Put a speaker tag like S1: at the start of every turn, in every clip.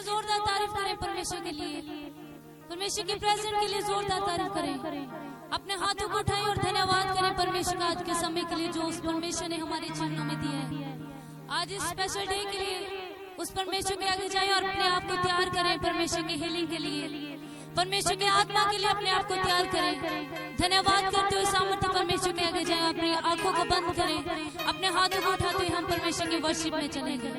S1: जोरदार तारीफ करें परमेश्वर के लिए, परमेश्वर के प्रेजेंट के लिए जोरदार तारीफ करें। अपने हाथों को उठाएं और धन्यवाद करें परमेश्वर का आज के समय के लिए जो उस परमेश्वर ने हमारे जीवनों में दिया है। आज इस स्पेशल डे के लिए उस परमेश्वर के आगे जाएं और अपने आप को तैयार करें परमेश्वर की हीलिंग के लिए, परमेश्वर के आत्मा के लिए अपने आप को तैयार करें। धन्यवाद करते हुए सामर्थ्य परमेश्वर के आगे जाएं, अपनी आंखों को बंद करें, अपने हाथों को उठाते हुए हम परमेश्वर के वर्शिप में चलेंगे।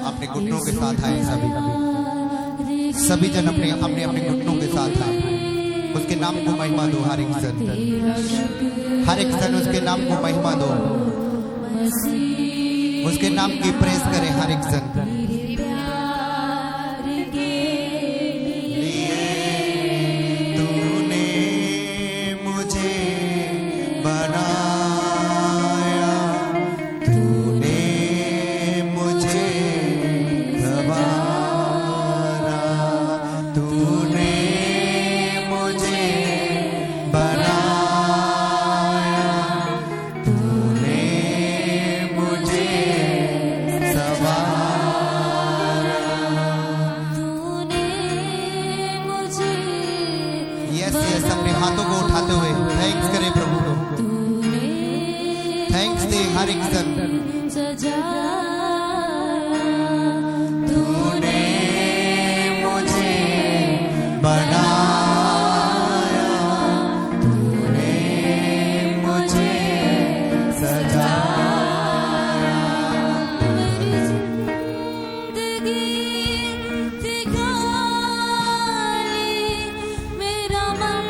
S2: अपने घुटनों के साथ आए सभी जन अपने अपने अपने घुटनों के साथ आए। उसके नाम को महिमा दो, हर एक जन उसके नाम को महिमा दो। उसके नाम की प्रेस करे हर एक जन। तूने मुझे बनाया, तूने मुझे संवारा, तूने मुझे बनाया, तूने मुझे संवारा,
S1: तूने मुझे
S2: यस यस अपने हाथों को उठाते हुए थैंक्स करें प्रभु को, थैंक्स दे हर एक जन।
S1: सजाया,
S2: तूने मुझे बनाया, तूने मुझे सजाया,
S1: मेरी जिंदगी दिखाली, मेरा मन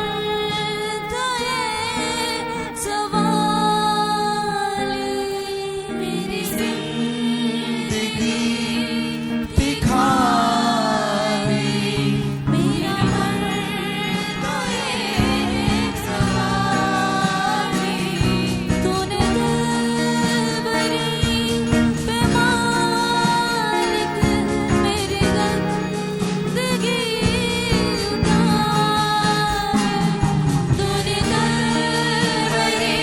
S1: गए सवाली, मेरी
S2: जिंदगी दिखाई,
S1: मेरा मन गए सवाली, तूने दिलबरी पे मालिक मेरी जिंदगी उतार, तूने दिलबरी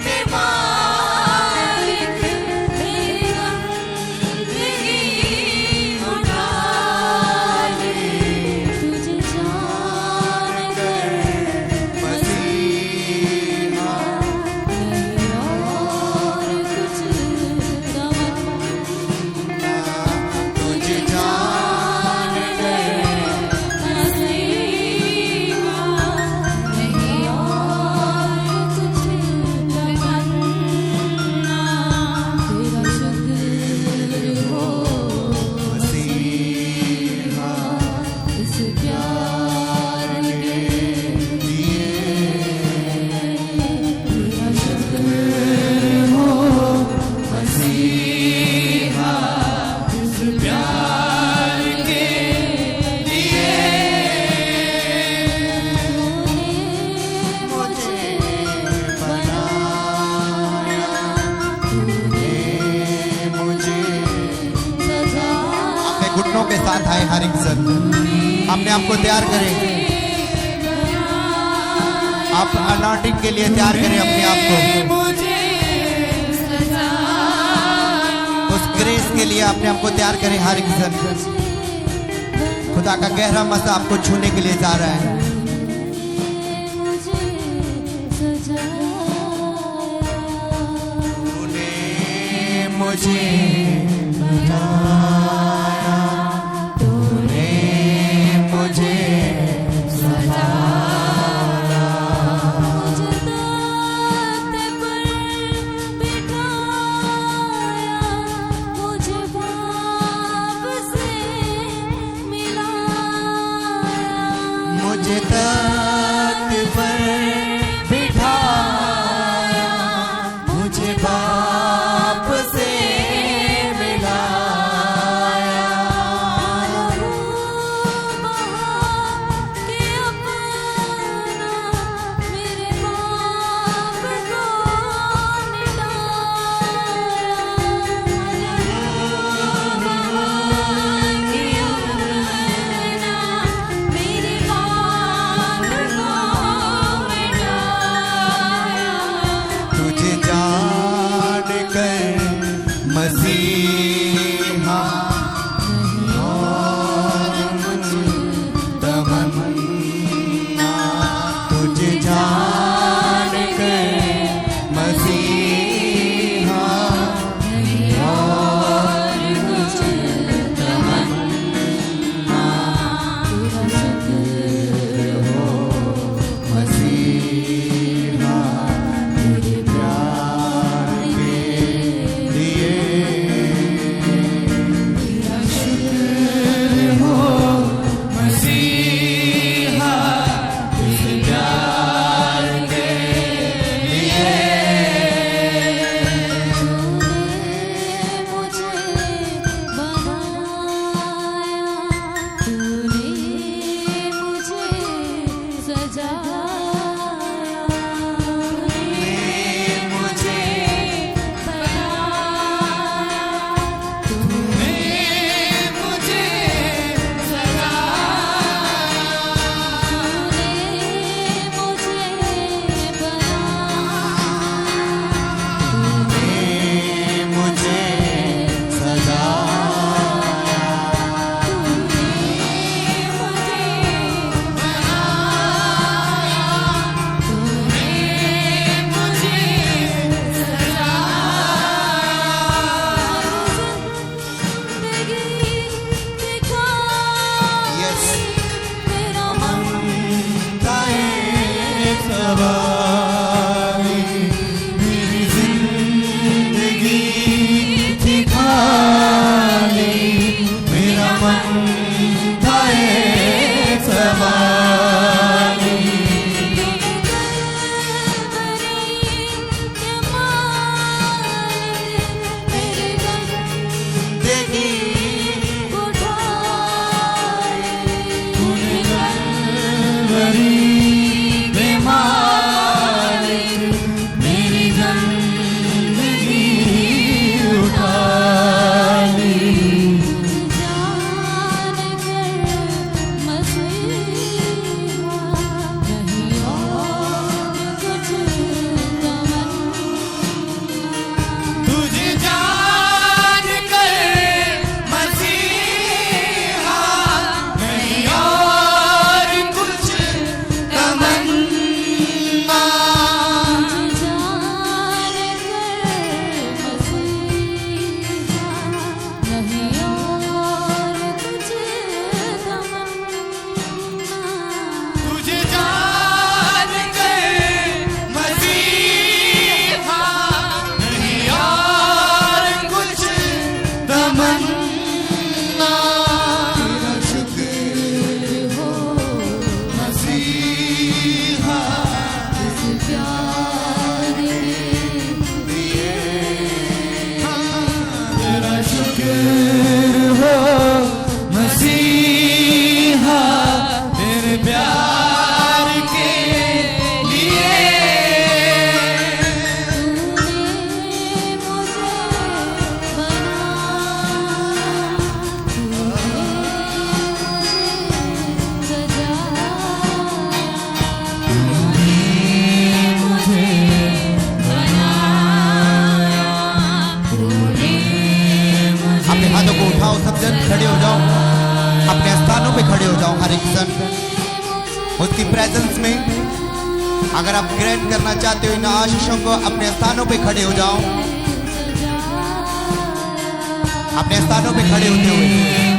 S1: पे मालिक मेरी जिंदगी उतार, तुझे जान कर
S2: मसीहा
S1: और कुछ तमन्ना,
S2: तुझे जान कर
S1: मसीहा नहीं और कुछ तमन्ना, तेरा शुक्र हो
S2: मसीहा
S1: इस प्यार के लिए, तेरा शुक्र हो
S2: मसीहा इस प्यार के लिए मुझे बनाया, तूने मुझे अपने घुटनों के साथ आए हर एक जन, अपने आप को तैयार करें, आप अनॉटिंग के लिए तैयार करें अपने आप को, उस ग्रेस के लिए अपने आप को तैयार करें हर एक जन। खुदा का गहरा मज़ा आपको छूने के लिए जा रहा है। तूने मुझे बनाया, तूने मुझे संवारा, मुझे तख्त पर बिठाया, मुझे बाप से मिलाया,
S3: गरीब मालिक मेरी जिंदगी उठा ली।
S1: तुझे जान कर मसीहा नहीं और कुछ तमन्ना। तुझे जान कर मसीहा नहीं और कुछ तमन्ना।
S3: तेरा शुक्र हो मसीहा इस प्यार के लिए। तेरा शुक्र हो मसीहा तेरे प्यार के लिए।
S2: अपने हाथों को उठाओ, सब जन खड़े हो जाओ, अपने स्थानों पे खड़े हो जाओ। हर एक जन उसकी प्रेजेंस में अगर आप ग्रहण करना चाहते हो इन आशीषों को, अपने स्थानों पे खड़े हो जाओ। अपने स्थानों पे खड़े होते हुए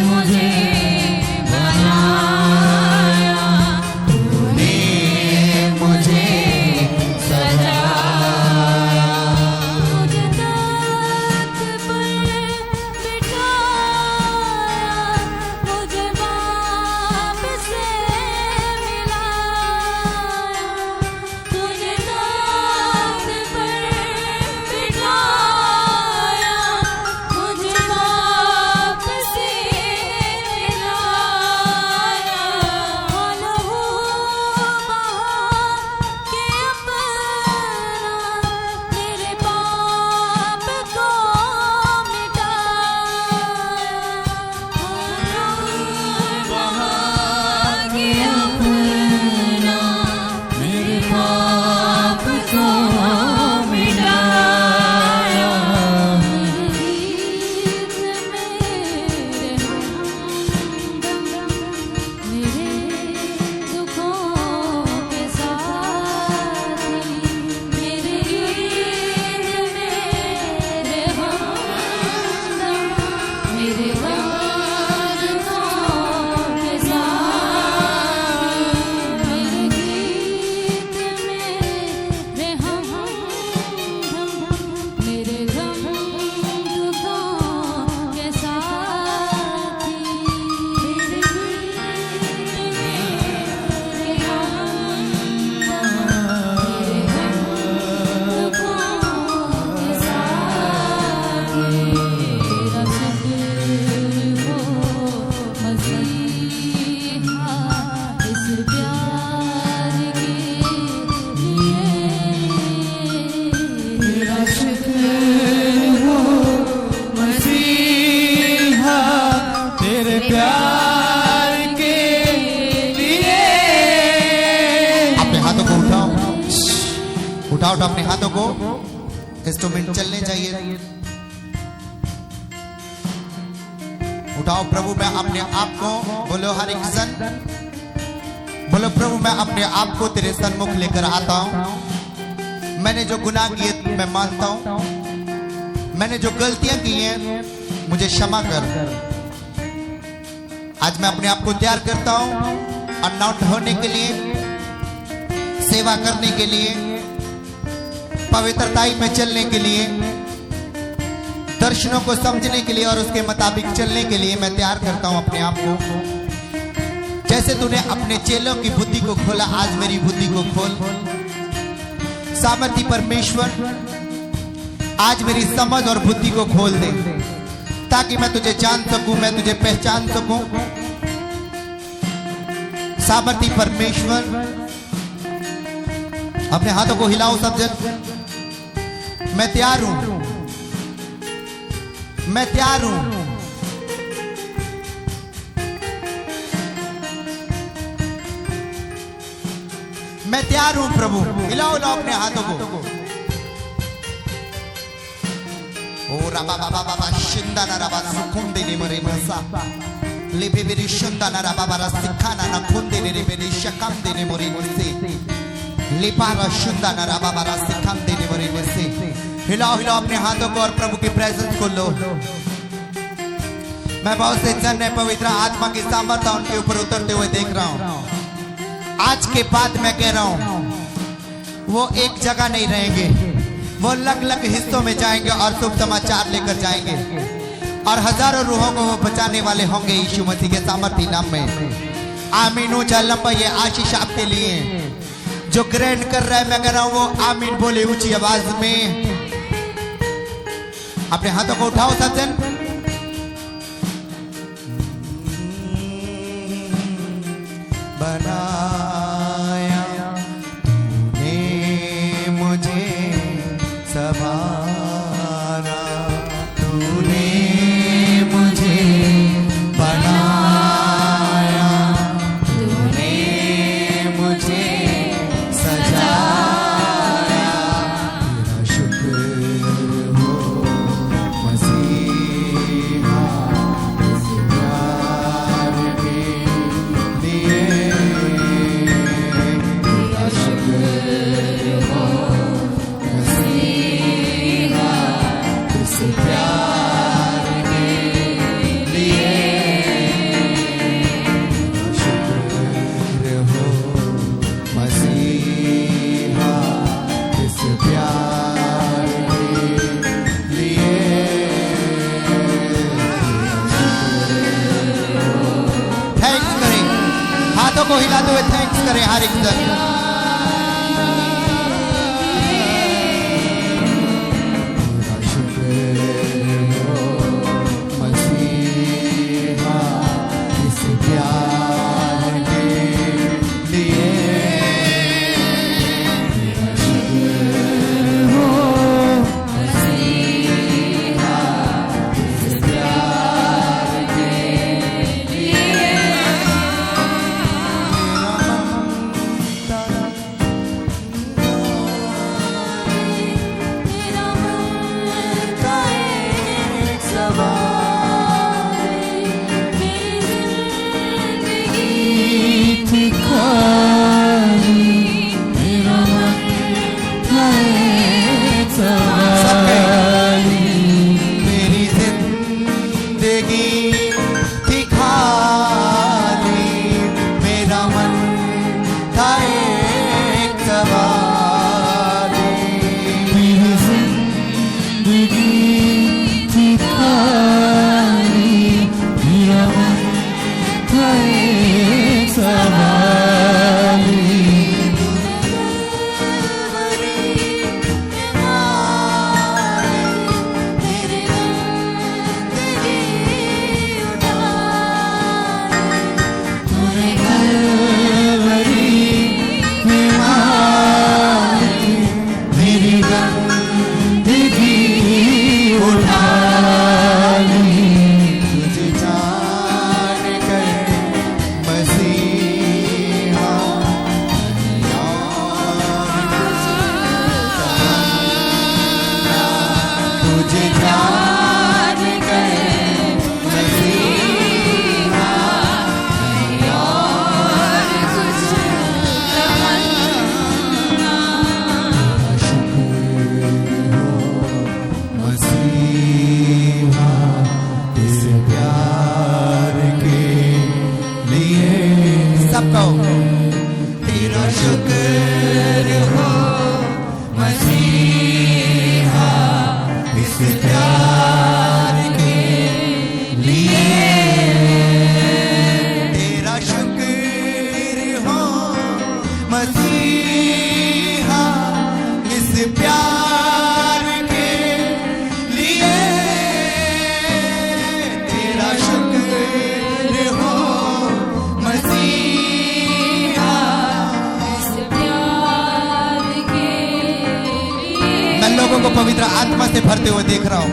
S2: मुझे उठाओ अपने हाथों को, इंस्ट्रूमेंट चलने चाहिए। उठाओ प्रभु, मैं अपने आप को, बोलो हर एक सन, बोलो प्रभु मैं अपने आप को तेरे सन्मुख लेकर आता हूँ। मैंने जो गुनाह किए मैं मानता हूँ, मैंने जो गलतियां की हैं मुझे क्षमा कर। आज मैं अपने आप को तैयार करता हूँ अनॉट होने के लिए, सेवा करने के लिए, पवित्रताई में चलने के लिए, दर्शनों को समझने के लिए और उसके मुताबिक चलने के लिए मैं तैयार करता हूं अपने आप को। जैसे तूने अपने चेलों की बुद्धि को खोला, आज मेरी बुद्धि को खोल। सामर्थी परमेश्वर, आज मेरी समझ और बुद्धि को खोल दे ताकि मैं तुझे जान सकूं, मैं तुझे पहचान सकूं। सामर्थी परमेश्वर, अपने हाथों को हिलाओ सब जन। मैं तैयार हूं, मैं तैयार हूं। मैं तैयार हूं प्रभु। हिलाओ हिलाओ अपने हाथों को। ओ रबा बाबा बाबा शिंदा ना रबा सुकुंदे ने मरे मसा लिबे बेरी शिंदा ना रबा बाबा सिखाना ना खुंदे ने बेरी शकम दे ने मरे मसे लिपारा शिंदा ना रबा बाबा सिखाम दे ने मरे मसे। हिलाओ हिलाओ अपने हाथों को और प्रभु की प्रेजेंस को लो। मैं बहुत से जन है पवित्र आत्मा की सामर्थ्य उनके ऊपर उतरते हुए देख रहा हूं। आज के बाद मैं कह रहा हूं, वो एक जगह नहीं रहेंगे, वो अलग अलग हिस्सों में जाएंगे और शुभ समाचार लेकर जाएंगे और हजारों रूहों को वो बचाने वाले होंगे यीशु मसीह के सामर्थी नाम में। आमीन। ऊंचा लंबा ये आशीष आपके लिए जो ग्रहण कर रहा है, मैं कह रहा हूं वो आमीन बोले ऊंची आवाज में। अपने हाथों को उठाओ सब जन। बनाया तूने मुझे सवारा, तूने मुझे बनाया, तूने मुझे सजाया। तेरा शुक्र हो मसीहा इस प्यार के लिए। तेरा शुक्र हो मसीहा इस प्यार के लिए। तेरा शुक्र हो मसीहा इस प्यार के लिए। थैंक्स करें, हाथों को हिलाते हुए थैंक्स करें हर एक जन। तेरा शुक्र हो मसीहा इस प्यार के लिए। तेरा शुक्र हो मसीहा इस प्यार के लिए।
S1: तेरा मन का एक सवाल मेरी जिंदगी
S3: थी खाली, मेरा मन था एक सवाली।
S2: मेरी जिंदगी थी खाली, मेरा मन था एक सवाली।
S3: मेरी जिंदगी थी खाली, मेरा मन था एक सवाली।
S1: तेरे जिंदगी उठा
S3: तूने कलवरी में मारी, मेरी जिंदगी उठा ली।
S2: तुझे जान कर मसीहा तुझे जान कर मसीहा मसीहा इस प्यार के लिए। सबको तेरा शुक्र हो मसीहा इस प्यार के लिए। तेरा शुक्र हो मसीहा इस प्यार के लिए। तेरा शुक्र हो मसीहा को पवित्र आत्मा से भरते हुए देख रहा हूं।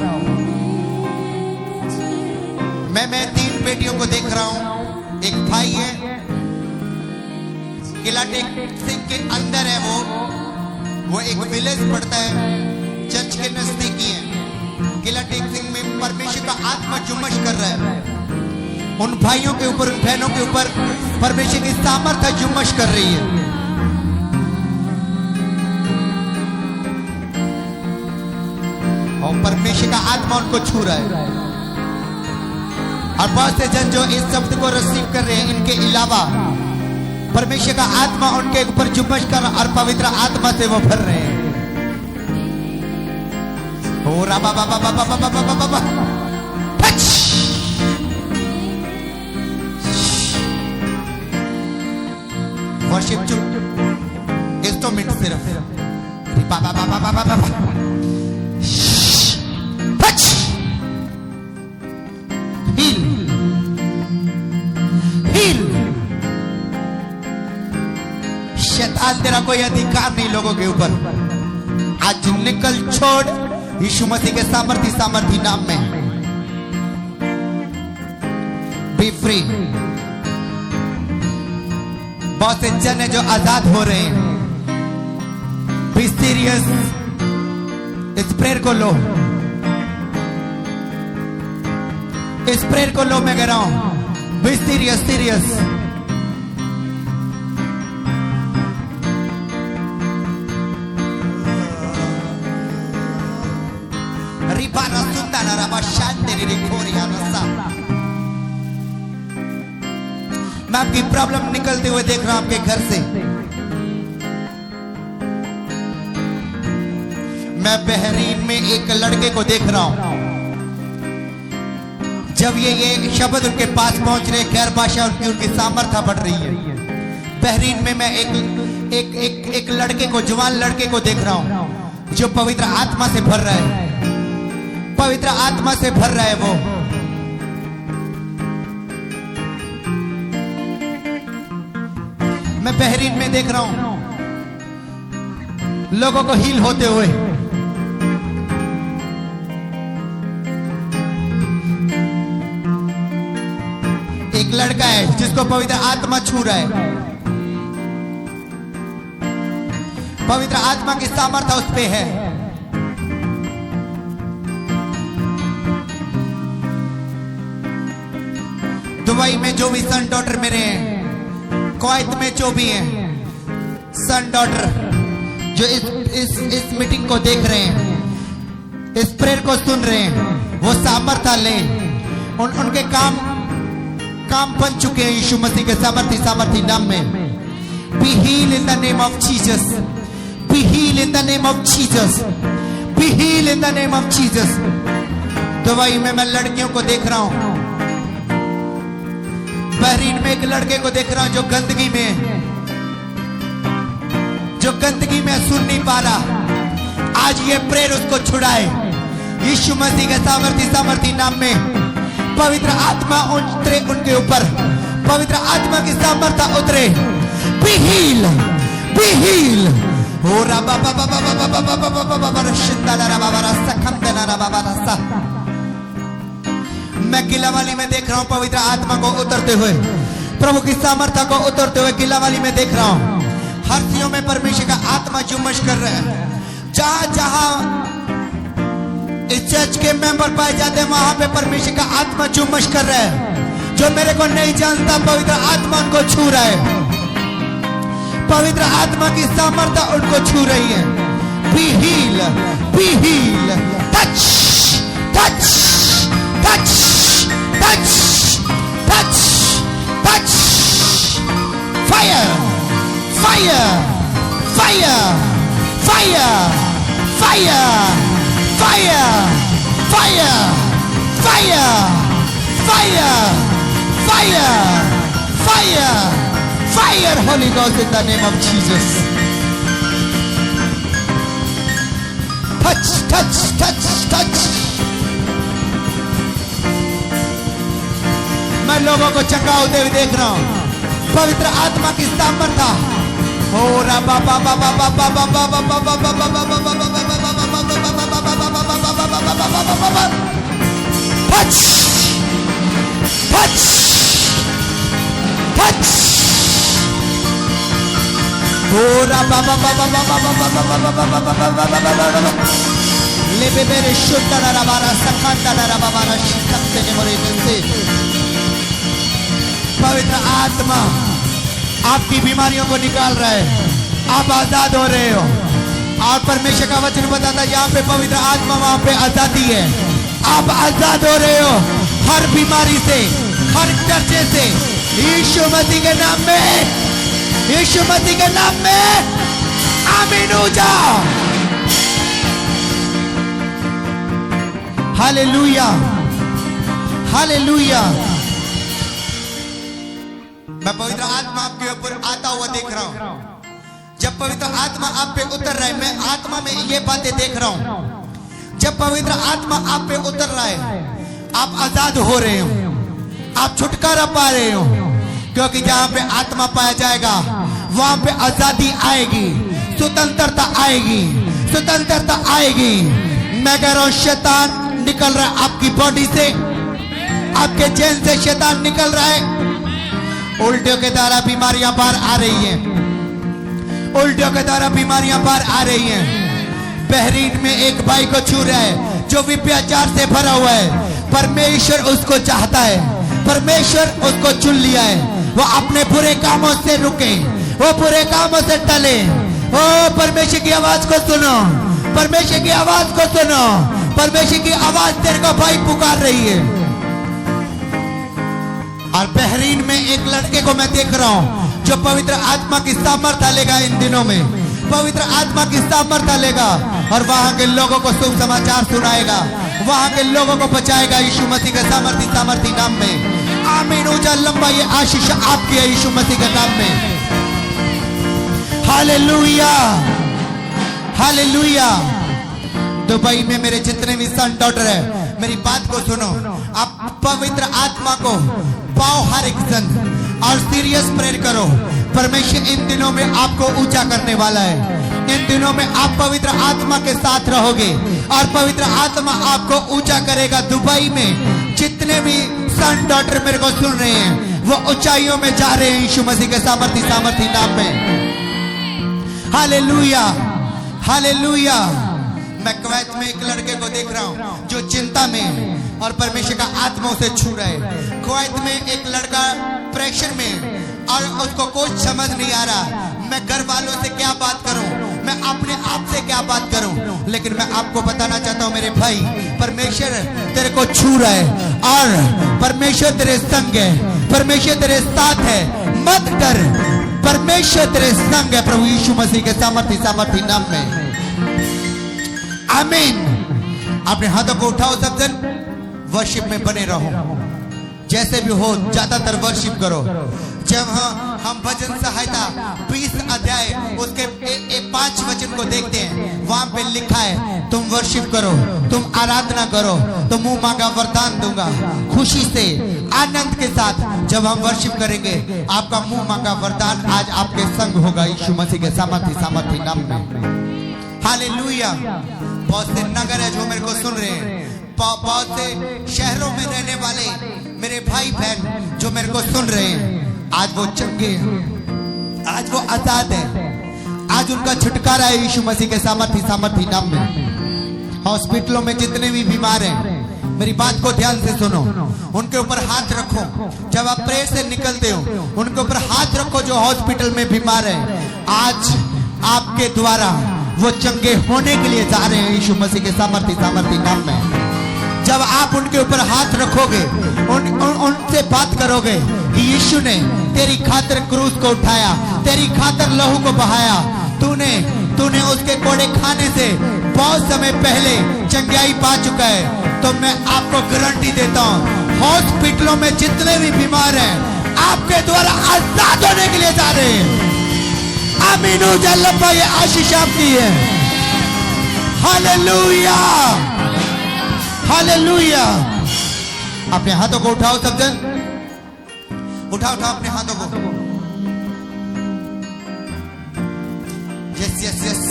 S2: मैं 3 बेटियों को देख रहा हूं। एक भाई है, किला टेक सिंह के अंदर है वो एक विलेज पड़ता है, चर्च के नजदीकी है। किला टेक सिंह में परमेश्वर का आत्मा जुम्मश कर रहा है। उन भाइयों के ऊपर, उन बहनों के ऊपर परमेश्वर की सामर्थ्य जुम्मश कर रही है। और परमेश्वर का आत्मा उनको छू रहा है। और बहुत से जन जो इस शब्द को रिसीव कर रहे हैं, इनके अलावा परमेश्वर का आत्मा उनके ऊपर जुम्मश कर और पवित्र आत्मा से वो भर रहे हैं। ओ राबा बाबा बाबा बाबा बाबा बाबा टच। वर्शिप चुप, इंस्ट्रूमेंट सिर्फ बाबा बाबा बाबा बाबा टच। Heal heal. शैतान तेरा कोई अधिकार नहीं लोगों के ऊपर। आज निकल, छोड़ यीशु मसीह के सामर्थी नाम में। B free. बहुत से जन है जो आजाद हो रहे हैं। Be serious. इस प्रेयर को लो, इस प्रेयर को लो। मैं कह रहा हूं बी सीरियस, सीरियस। रिबारा सुंदर रबा शांति रिखोरिया रसा। मैं आपकी प्रॉब्लम निकलते हुए देख रहा हूं आपके घर से। मैं बहरीन में एक लड़के को देख रहा हूं। जब ये शब्द उनके पास पहुंच रहे, गैर भाषा उनकी सामर्थ्य बढ़ रही है। बहरीन में मैं एक लड़के को, जवान लड़के को देख रहा हूं जो पवित्र आत्मा से भर रहा है। पवित्र आत्मा से भर रहा है वो। मैं बहरीन में देख रहा हूं लोगों को हील होते हुए। एक लड़का है जिसको पवित्र आत्मा छू रहा है। पवित्र आत्मा की सामर्थ्य उस पे है। दुबई में जो भी सन डॉटर मेरे हैं, कुवैत में जो भी हैं सन डॉटर जो इस मीटिंग को देख रहे हैं, इस प्रेयर को सुन रहे हैं, वो सामर्थ्य लें। उनके काम बन चुके हैं यीशु मसीह के सामर्थी नाम में। Be heal in the name of Jesus. Be heal in the name of Jesus. Be heal in the name of Jesus. Dubai में मैं लड़कियों को देख रहा हूं। बहरीन में एक लड़के को देख रहा हूं जो गंदगी में सुन नहीं पा रहा। आज ये प्रेयर उसको छुड़ाए यीशु मसीह के सामर्थी नाम में। पवित्र आत्मा उतरे उनके ऊपर, पवित्र आत्मा की सामर्थ्य उतरे। Be heal, be heal. हो रबा बाबा बाबा बाबा बाबा बाबा रशिंदा रबा बाबा सखम देना रबा बाबा। मैं किलावाली में देख रहा हूं पवित्र आत्मा को उतरते हुए, प्रभु की सामर्थ्य को उतरते हुए किलावाली में देख रहा हूं। हर चीजों में परमेश्वर का आत्मा जुम्मश कर रहा है। जहां जहां इस चर्च के मेंबर पाए जाते हैं, वहां पे परमेश्वर का आत्मा जुम्मश कर रहा है। जो मेरे को नहीं जानता, पवित्र आत्मा उनको छू रहा है। पवित्र आत्मा की सामर्थ्य उनको छू रही है। Be heal, be heal. Touch touch touch touch touch touch. Fire fire fire fire fire fire fire fire fire fire fire fire. Holy God in the name of Jesus. Touch touch touch touch. मैं लोगों को चंगा होते हुए देख रहा हूं। पवित्र आत्मा की सामर्थ्य हो रहा बाबा बाबा बाबा बाबा बाबा बाबा बाबा बाबा बाबा touch, touch, touch. Ora baba baba baba baba baba le bebere shutta la rabara sakanda la rabara shikte ne मोरे से पवित्र आत्मा आपकी बीमारियों को निकाल रहा है, आप आजाद हो रहे हो। और परमेश्वर का वचन बताता है यहाँ पे पवित्र आत्मा, वहां पे आजादी है, आप आजाद हो रहे हो हर बीमारी से, हर चर्चे से। यीशु मसीह के नाम में, यीशु मसीह के नाम में आमीन हो जाओ। Hallelujah, hallelujah. मैं पवित्र आत्मा आपके ऊपर आता हुआ देख रहा हूं। जब पवित्र आत्मा आप पे उतर रहा है, मैं आत्मा में ये बातें देख रहा हूं। जब पवित्र आत्मा आप पे उतर रहा है, आप आजाद हो रहे हो, आप छुटकारा पा रहे हो। क्योंकि जहां पे आत्मा पाया जाएगा वहां पे आजादी आएगी, स्वतंत्रता आएगी, स्वतंत्रता आएगी। मैं कह रहा हूं शैतान निकल रहा है आपकी बॉडी से, आपके चैन से शैतान निकल रहा है। उल्टियों के द्वारा बीमारियां बाहर आ रही हैं, उल्टियों के द्वारा बीमारियां बाहर आ रही हैं। बहरीन में एक भाई को छू रहा है जो व्यभिचार से भरा हुआ है। परमेश्वर उसको चाहता है, परमेश्वर उसको चुन लिया है। वो अपने बुरे कामों से रुके, वो बुरे कामों से टले। ओ परमेश्वर की आवाज को सुनो, परमेश्वर की आवाज को सुनो। परमेश्वर की आवाज तेरे को भाई पुकार रही है। और बहरीन में एक लड़के को मैं देख रहा हूं जो पवित्र आत्मा की सामर्थ्य लेगा इन दिनों में, पवित्र आत्मा की सामर्थ्य लेगा और वहां के लोगों को शुभ समाचार सुनाएगा, वहां के लोगों को बचाएगा यीशु मसीह के सामर्थी नाम में। आमीन। ऊंचा लंबा ये आशीष आपकी है यीशु मसीह के नाम में। Hallelujah, hallelujah. दुबई में मेरे जितने भी सन डॉटर है, मेरी बात को सुनो। आप पवित्र आत्मा को पाओ हर एक जन और सीरियस प्रेयर करो। परमेश्वर इन दिनों में आपको ऊंचा करने वाला है। इन दिनों में आप पवित्र आत्मा के साथ रहोगे और पवित्र आत्मा आपको ऊंचा करेगा। दुबई में जितने भी सन डॉटर मेरे को सुन रहे हैं वो ऊंचाइयों में जा रहे हैं यीशु मसीह के सामर्थी नाम में। Hallelujah, hallelujah. मैं कुवैत में एक लड़के को देख रहा हूँ जो चिंता में है और परमेश्वर का आत्मा उसे छू रहा है। कुवैत में एक लड़का प्रेशर में और उसको कुछ समझ नहीं आ रहा। मैं घर वालों से क्या बात करूं, मैं अपने आप से क्या बात करूं। लेकिन मैं आपको बताना चाहता हूं मेरे भाई, परमेश्वर तेरे को छू रहा है और परमेश्वर तेरे संग है, परमेश्वर तेरे साथ है। मत डर, परमेश्वर तेरे संग है प्रभु यीशु मसीह के सामर्थी नाम में। आमीन। अपने हाथों को उठाओ सब जन, वर्शिप में बने रहो। जैसे भी हो ज्यादातर वर्शिप करो। जब हम भजन सहायता 20 अध्याय उसके 5 वचन को देखते हैं, वहां पे लिखा है तुम वर्शिप करो, तुम आराधना करो तो मुंह मांगा वरदान दूंगा। खुशी से, आनंद के साथ जब हम वर्शिप करेंगे, आपका मुंह मांगा वरदान आज आपके संग होगा यीशु मसीह के सामर्थी नाम में। हालेलुया। बहुत से नगर है जो मेरे को सुन रहे हैं, बहुत से शहरों में रहने वाले मेरे भाई बहन जो मेरे को सुन रहे हैं, आज वो चंगे हैं, आज वो आजाद है, आज उनका छुटकारा है यीशु मसीह के सामर्थी नाम में। हॉस्पिटलों में जितने भी बीमार हैं, मेरी बात को ध्यान से सुनो, उनके ऊपर हाथ रखो। जब आप प्रेयर से निकलते हो उनके ऊपर हाथ रखो जो हॉस्पिटल में बीमार है। आज आपके द्वारा वो चंगे होने के लिए जा रहे हैं यीशु मसीह के सामर्थी नाम में। जब आप उनके ऊपर हाथ रखोगे, उनसे बात करोगे कि यीशु ने तेरी खातिर क्रूस को उठाया, तेरी खातिर लहू को बहाया, तूने उसके कोड़े खाने से बहुत समय पहले चंगाई पा चुका है। तो मैं आपको गारंटी देता हूँ हॉस्पिटलों में जितने भी बीमार हैं आपके द्वारा आजाद होने के लिए जा रहे हैं। आमीन। जल्लपा ये आशीष आपकी है। Hallelujah, hallelujah. अपने हाथों को उठाओ सब जन, उठाओ अपने हाथों को। Yes yes yes.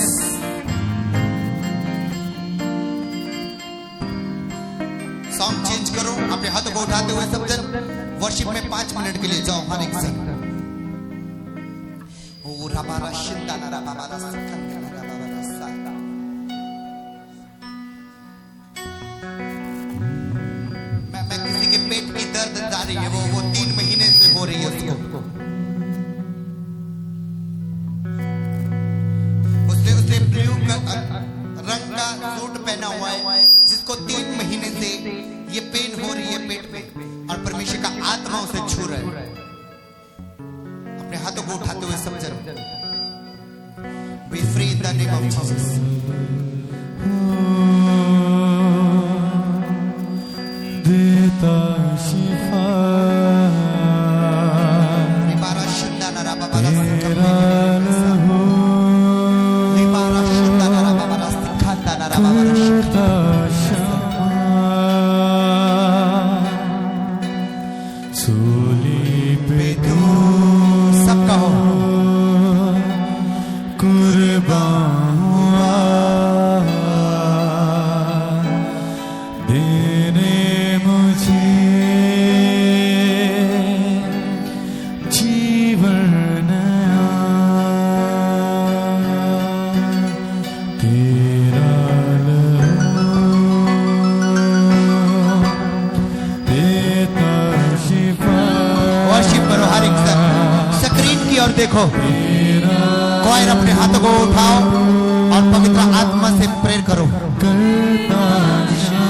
S2: उठाते हुए सब जन वर्शिप में 5 मिनट के लिए जाओ हर एक जन। ओ रबारा शिंदाना रबारा सकंदना रबारा साता। मैं किसी के पेट की दर्द जा रही है, वो 3 महीने से हो रही है उसको। उसने ब्लू रंग का सूट पहना हुआ है, जिसको 3 महीने से ये पेन हो रही है पेट में, और परमेश्वर का आत्मा उसे छू रहा है। अपने हाथों को उठाते हुए सब जन B free in the name of Jesus.
S3: देता शिफा
S2: निबारा शिंदाना रबारा
S3: तेरा लहू
S2: निबारा शिंदाना रबारा सकंदना रबारा
S3: करता क्षमा सूली पे तू
S2: सब कहो
S3: कुर्बान हुआ देने मुझे जीवन नया तेरा लहू देता शिफा
S2: वर्शिप करो हर एक जन। स्क्रीन की ओर देखो, कॉइन अपने हाथों को उठाओ और पवित्र आत्मा से प्रेयर करो।
S3: करता क्षमा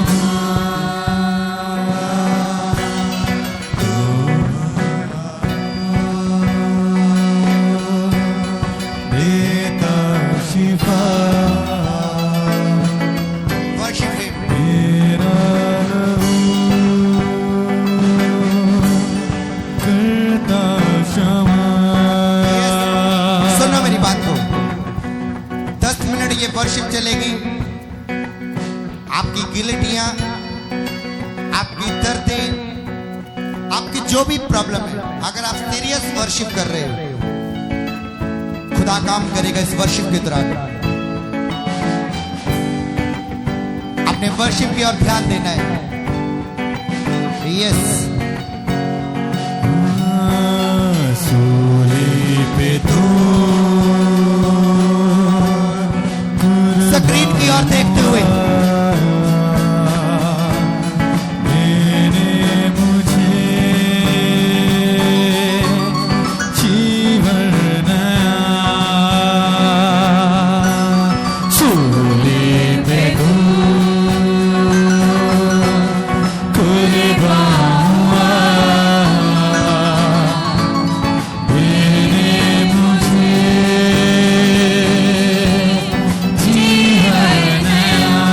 S3: देता शिफा
S2: वर्शिप हिम।
S3: तेरा लहू करता क्षमा
S2: सुनो मेरी बात को, 10 मिनट ये वर्शिप चलेगी। आपकी गिल्टियां, आपकी दर्दें, आपकी जो भी प्रॉब्लम है, अगर आप सीरियस वर्शिप कर रहे हो, खुदा काम करेगा इस वर्शिप के दौरान। अपने वर्शिप की ओर ध्यान देना है। यस,
S3: सूली पे तू
S2: स्क्रीन की ओर देखते हुए
S3: देने मुझे जीवन नया सूली पे तू कुर्बान हुआ देने मुझे जीवन नया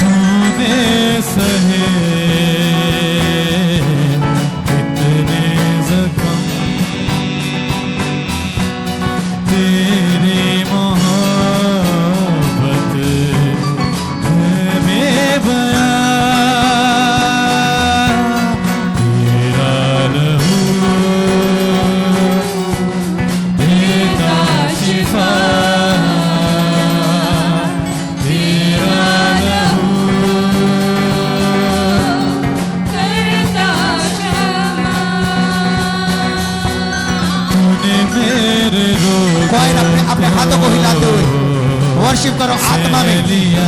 S3: तूने सहे कितने जख्म तेरी मोहब्बत है बेबयां तेरा लहू देता शिफा तेरा लहू तूने मेरे रोग
S2: कॉइन अपने हाथों को हिलाते हुए वर्शिप करो। आत्मा में,
S3: लिया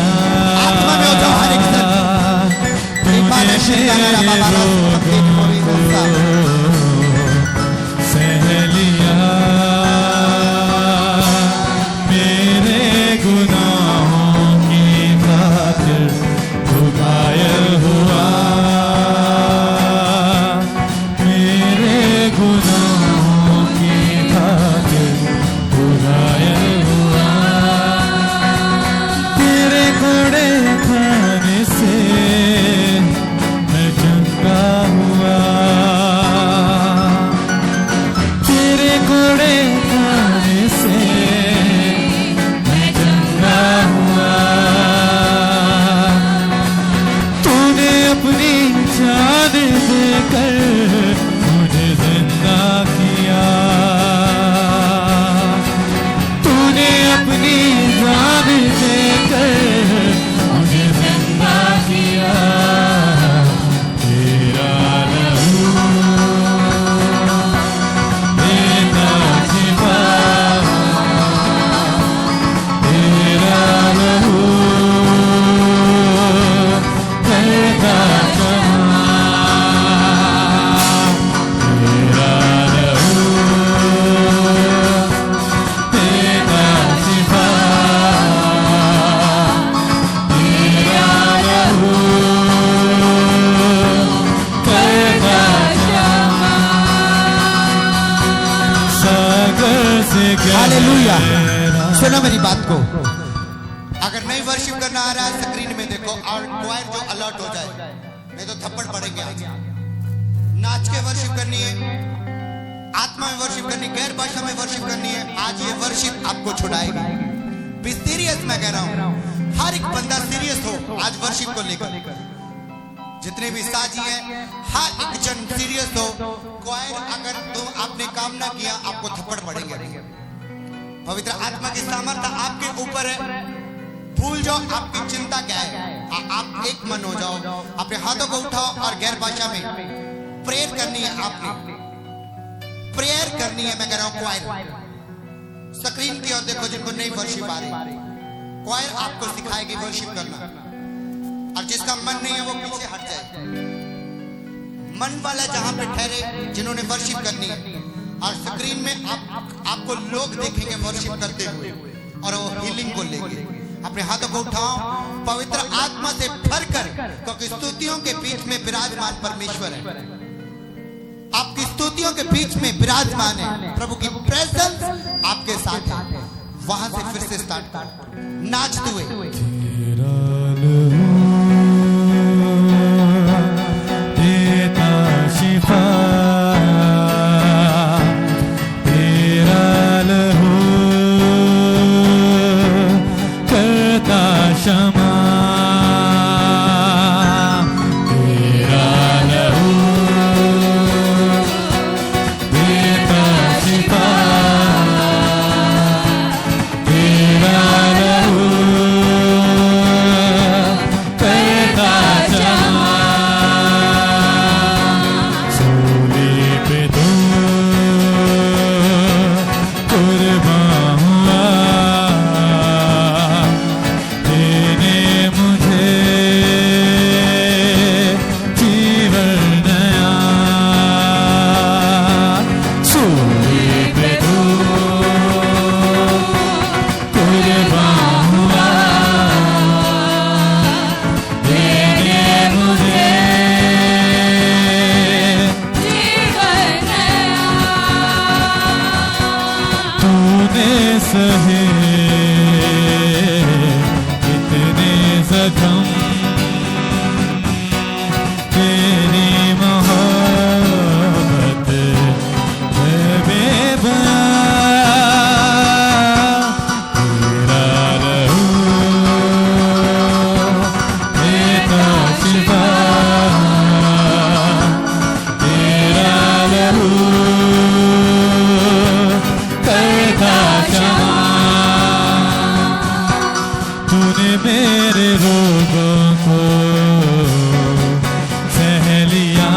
S2: आत्मा में हो जाओ हर एक जन। निबारा शिंदाना रबारा सकंदना रबारा साता।
S3: सह लिया मेरे गुनाहों की खातिर तू घायल हुआ मेरे गुनाहों की खातिर तू घायल हुआ तेरे घोड़े खाने से मैं चंगा हुआ से
S2: हालेलुया।
S3: गहरा।
S2: सुनो मेरी बात को, अगर नहीं वर्शिप करना आ रहा है स्क्रीन में देखो और क्वायर जो अलर्ट हो जाए, नहीं तो थप्पड़ पड़ेंगे आज। नाच के वर्शिप करनी है, आत्मा में वर्शिप करनी, गैर भाषा में वर्शिप करनी है। आज ये वर्शिप आपको छुड़ाएगी। बी सीरियस, मैं कह रहा हूं, हर एक बंदा सीरियस हो आज वर्शिप को लेकर। जितने भी साजी हैं, हर एक जन सीरियस हो। क्वायर अगर तुम आपने काम ना किया, आपको थप्पड़ पड़ेंगे। पवित्र आत्मा की सामर्थ्य आपके ऊपर है। भूल जाओ आपकी चिंता क्या है, आप एक मन हो जाओ, अपने हाथों को उठाओ और गैर भाषा में प्रेयर करनी है। आपने प्रेयर करनी है। मैं कह रहा हूं क्वायर स्क्रीन की ओर देखो, जिनको नहीं वर्शिप आ रही, क्वायर आपको सिखाएगी वर्शिप करना। और जिसका मन नहीं है वो पीछे हट जाए। मन वाला जहां पे ठहरे, जिन्होंने वर्शिप करनी है। और स्क्रीन में आपको लोग देखेंगे वर्शिप करते हुए और वो हीलिंग को लेंगे। अपने हाथों को उठाओ, पवित्र आत्मा से भरकर, क्योंकि स्तुतियों के बीच में विराजमान परमेश्वर है। आपकी स्तुतियों के बीच में विराजमान है। प्रभु की प्रेजेंस आपके साथ है। वहां से फिर से स्टार्ट कर नाचते हुए।
S3: देता शिफा, तेरा लहू करता क्षमा, तेरा लहू देता शिफा, तेरा लहू करता क्षमा। सूली पे तू कुर्बान हुआ, तेने मुझे जीवन नया। सूली पे तू कुर्बान हुआ, तेने मुझे तूने सहे कितने जख्म, तेरी मोहब्बत है बेबयां। तेरा लहू देता शिफा, तेरा लहू करता क्षमा। तूने मेरे रोगों को सह लिया,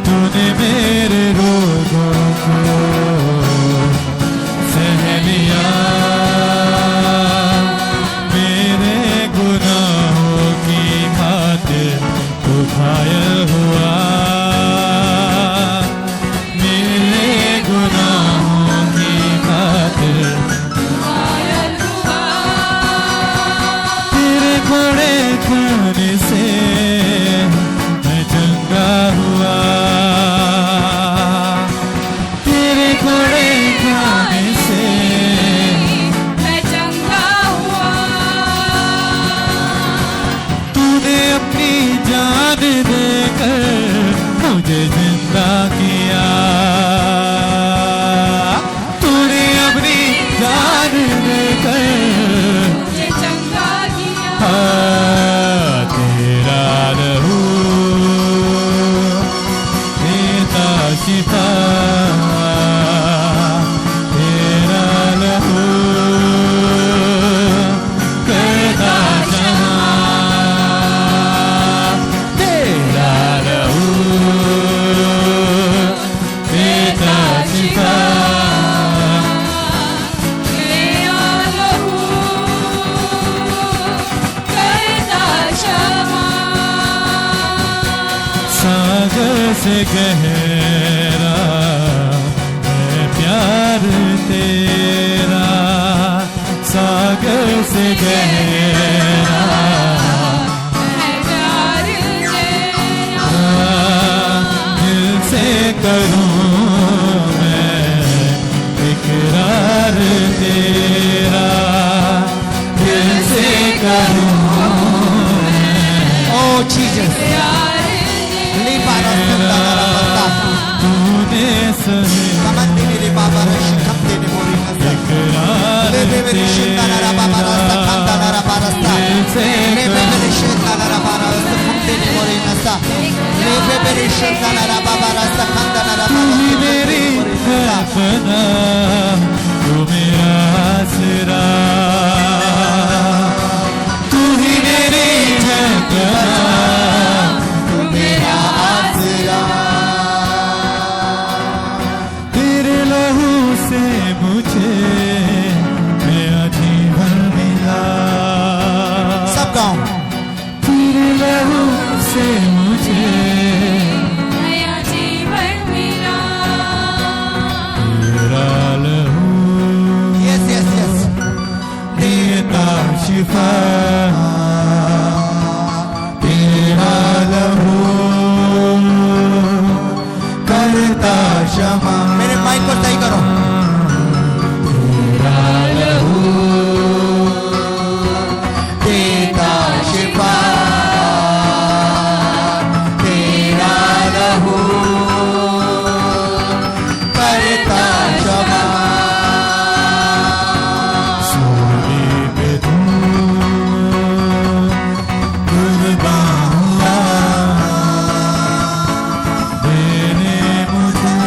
S3: तूने मेरे रोगों को सह लिया। मेरे गुनाहों की खातिर तू घायल हुआ, मेरे गुनाहों की खातिर तेरे बड़े खाने से मैं चंगा हुआ, तेरे बड़े खाने से तूने अपनी जान देकर मुझे जिंदा किया, तूने अपनी जान देकर तेरा लहू देता शिफा, तेरा लहू करता क्षमा, तेरा लहू देता शिफा, सागर से गहरा है प्यार तेरा, सागर से गहरा दिल से करूं मैं तू ही मेरी है पनाह, तू मेरा आसरा, तू ही मेरी है पनाह, तू मेरा आसरा। तेरे लहू से मुझे नया जीवन मिला।
S2: सब गाओ।
S3: तेरे लहू से मुझे
S1: नया जीवन मिला।
S3: तेरा लहू
S2: यस यस यस।
S3: देता शिफा, तेरा लहू करता क्षमा।
S2: मेरे माइक को सही करो।
S3: तेरा लहू
S2: देता शिफा, तेरा लहू करता क्षमा।
S3: सोने पे तू कुर्बान हुआ, देने मुझे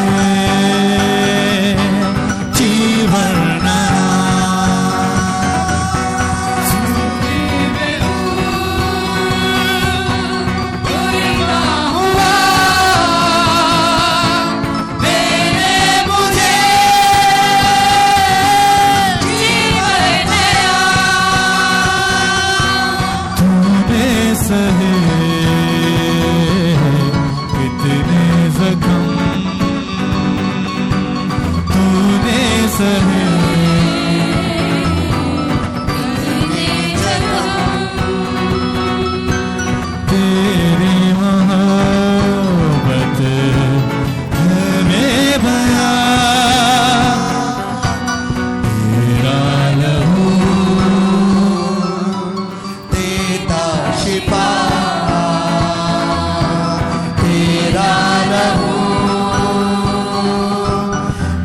S3: जीवन नया। सोने पे तू कुर्बान हुआ, देने मुझे
S1: जीवन नया।
S3: तूने सहे कितने जख्म, तूने सहे तेरी मोहब्बत में बया। तेरा लहू
S2: देता शिफा, तेरा लहू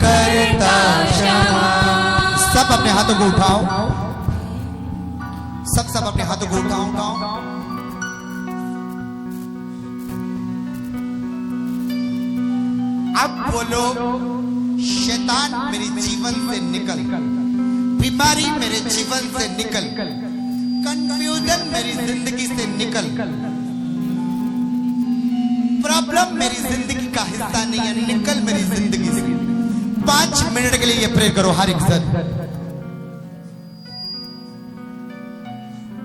S2: करता क्षमा। सब अपने हाथों को उठाओ। सब अपने हाथों को उठाओ। अब बोलो, शैतान मेरे जीवन से निकल, बीमारी मेरे जीवन से निकल, कंफ्यूजन मेरी जिंदगी से निकल, प्रॉब्लम मेरी जिंदगी का हिस्सा नहीं है, निकल मेरी जिंदगी से। 5 मिनट के लिए ये प्रे करो हर एक जन।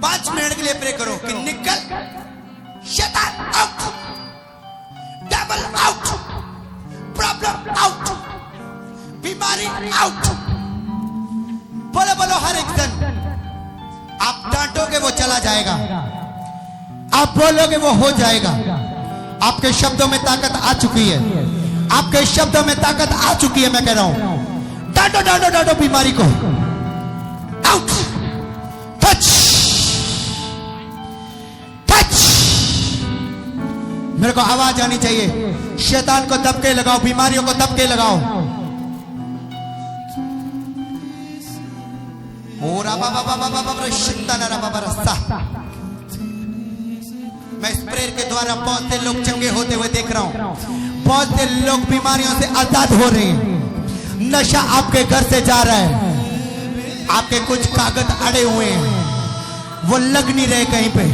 S2: 5 मिनट के लिए प्रे करो कि निकल, शैतान out, devil out, problem out, बीमारी आउट। बोलो बोलो हर एक जन। आप डांटोगे वो चला जाएगा, आप बोलोगे वो हो जाएगा। आपके शब्दों में ताकत आ चुकी है, आपके शब्दों में ताकत आ चुकी है। मैं कह रहा हूं, डांटो डांटो डांटो बीमारी को, आउट, टच टच। मेरे को आवाज आनी चाहिए। शैतान को दबके लगाओ, बीमारियों को दबके लगाओ। मैं इस प्रेयर के द्वारा बहुत से लोग चंगे होते हुए देख रहा हूं। बहुत से लोग बीमारियों से आजाद हो रहे हैं। नशा आपके घर से जा रहा है, आपके कुछ कागज अड़े हुए हैं, वो लग नहीं रहे कहीं पे।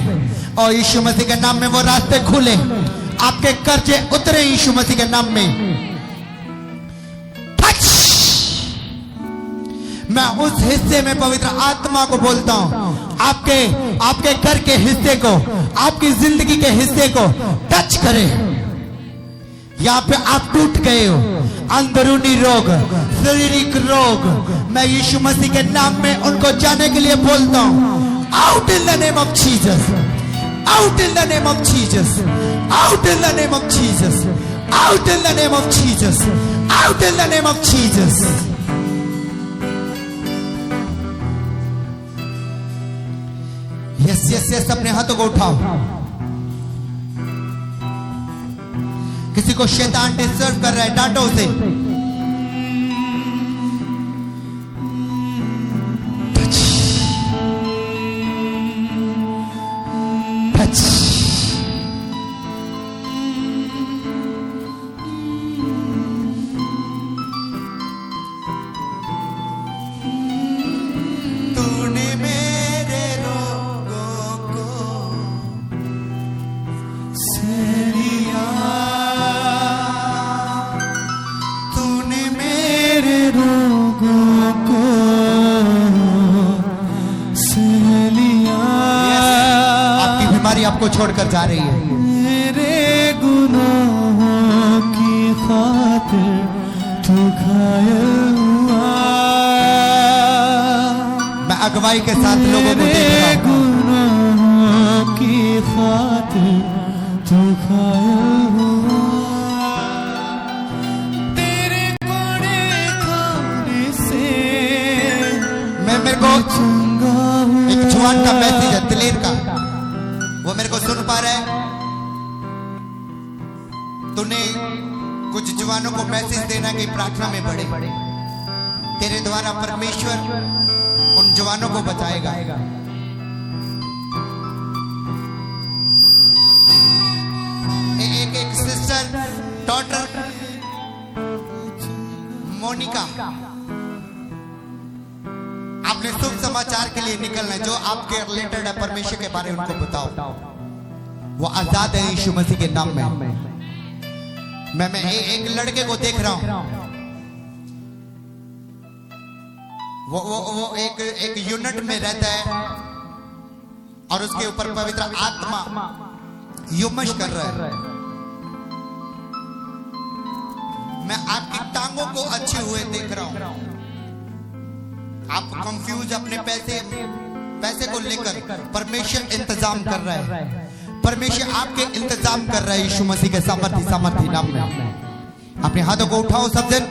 S2: और यीशु मसीह के नाम में वो रास्ते खुले, आपके कर्जे उतरे यीशु मसीह के नाम में। टच। मैं उस हिस्से में पवित्र आत्मा को बोलता हूं, आपके घर के हिस्से को, आपकी जिंदगी के हिस्से को टच करे। यहाँ पे आप टूट गए हो, अंदरूनी रोग, शारीरिक रोग, मैं यीशु मसीह के नाम में उनको जाने के लिए बोलता हूं। Out in the name of Jesus, out in the name of Jesus, out in the name of Jesus, out in the name of Jesus, out in the name of Jesus. Yes yes yes. अपने हाथों को उठाओ। किसी को शैतान disturb कर रहा है, डांटो उसे। टच टच छोड़कर जा रही है।
S3: मेरे गुनाहों की खातिर तू घायल हुआ,
S2: मैं अगुवाई के साथ लोगों को देख रहा हूं।
S3: गुनाहों की खातिर तू घायल हुआ, तेरे कोड़े खाने से
S2: मैं मेरे को
S3: चंगा हुआ।
S2: एक जवान का मैसेज है, दिलेर का, वो मेरे को सुन पा रहा है। तूने कुछ जवानों को मैसेज देना कि प्रार्थना में बढ़े, तेरे द्वारा परमेश्वर उन जवानों को बचाएगा। एक सिस्टर डॉटर मोनिका, आपने शुभ समाचार के लिए निकलना है, जो आपके रिलेटेड है, परमेश्वर के बारे में उनको बताओ। वो आजाद है यीशु मसीह के नाम में। मैं एक लड़के को देख रहा हूं, वो एक यूनिट में रहता है और उसके ऊपर पवित्र आत्मा युमश कर रहा है। मैं आपकी टांगों को अच्छे हुए देख रहा हूं। आप कंफ्यूज अपने पैसे को लेकर, परमेश्वर इंतजाम कर रहा है। परमेश्वर आपके इंतजाम कर रहा है यीशु मसीह के सामर्थी नाम में। अपने हाथों को उठाओ, सब जन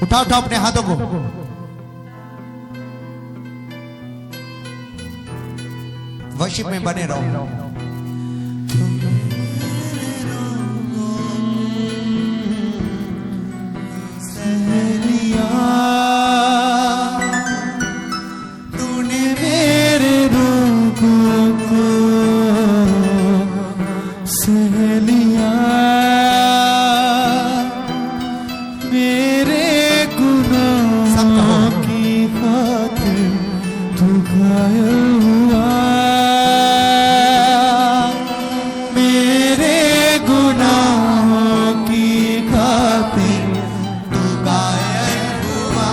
S2: उठाओ अपने हाथों को। वर्शिप में बने रहो।
S3: तूने मेरे रोगों को सह लिया, मेरे गुनाहों की खातिर तू घायल हुआ, मेरे गुनाहों की खातिर तू घायल हुआ,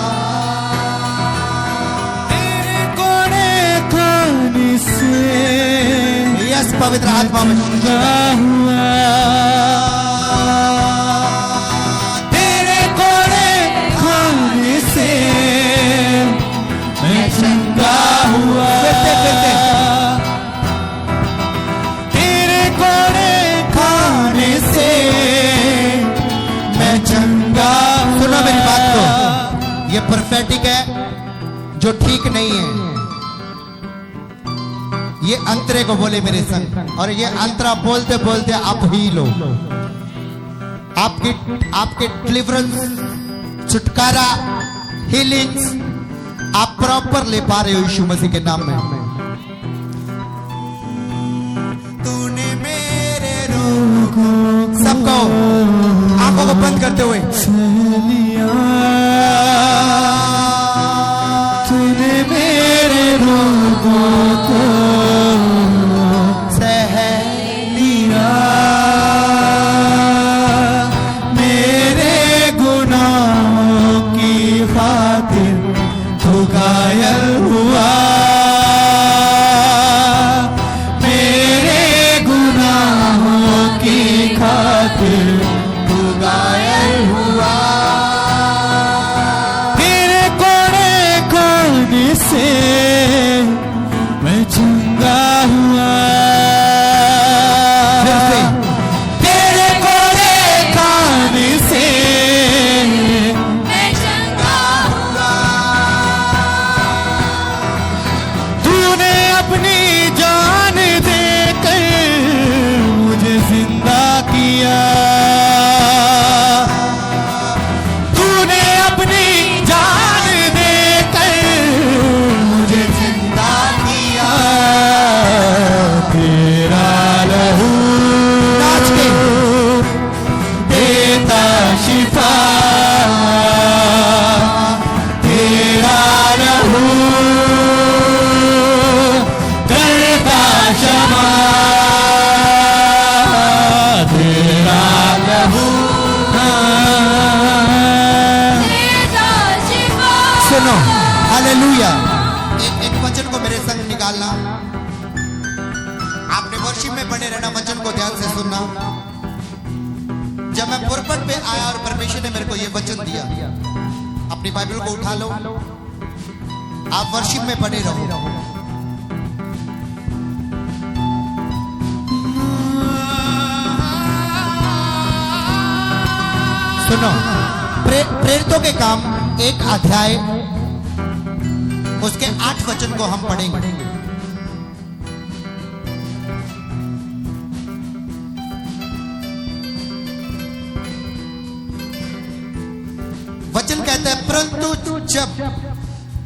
S3: तेरे कोड़े खाने से
S2: यस पवित्र आत्मा में
S3: चंगा हुआ, तेरे कोड़े खाने से मैं चंगा हुआ, तेरे कोड़े खाने से मैं चंगा हुआ।
S2: सुनो मेरी बात को, ये प्रोफेटिक है जो ठीक नहीं है। ये अंतरे को बोले मेरे संग, और ये अंतरा बोलते बोलते आप ही लो। आपके डिलीवरेंस, छुटकारा, हीलिंग्स आप प्रॉपर ले पा रहे हो यीशु मसीह के नाम में। तूने मेरे रोगों, सबको आंखों को बंद करते हुए,
S3: तूने मेरे रोगों को सह लिया, मेरे गुनाहों की खातिर तू घायल हुआ, मेरे गुनाहों की खातिर तू घायल हुआ, तेरे कोड़े खाने से मैं चंगा हुआ, तेरे कोड़े खाने से
S1: मैं चंगा हुआ।
S3: तूने अपनी जान देकर मुझे जिंदा किया, तूने अपनी जान देकर मुझे जिंदा किया, तेरा लहू
S2: नाच के
S3: देता शिफा, तेरा लहू करता क्षमा, तेरा लहू
S1: तेरा जीवा।
S2: सुनो, हालेलुया। एक वचन को मेरे संग निकालना। आपने वर्शिप में वचन को ध्यान से सुनना। जब मैं पुरपट पे आया और परमेश्वर ने मेरे को ये वचन दिया, अपनी बाइबल को उठा लो, आप वर्शिप में बने रहो। सुनो, प्रेरितों के काम 1 अध्याय उसके 8 वचन को हम पढ़ेंगे। वचन कहता है, परंतु जब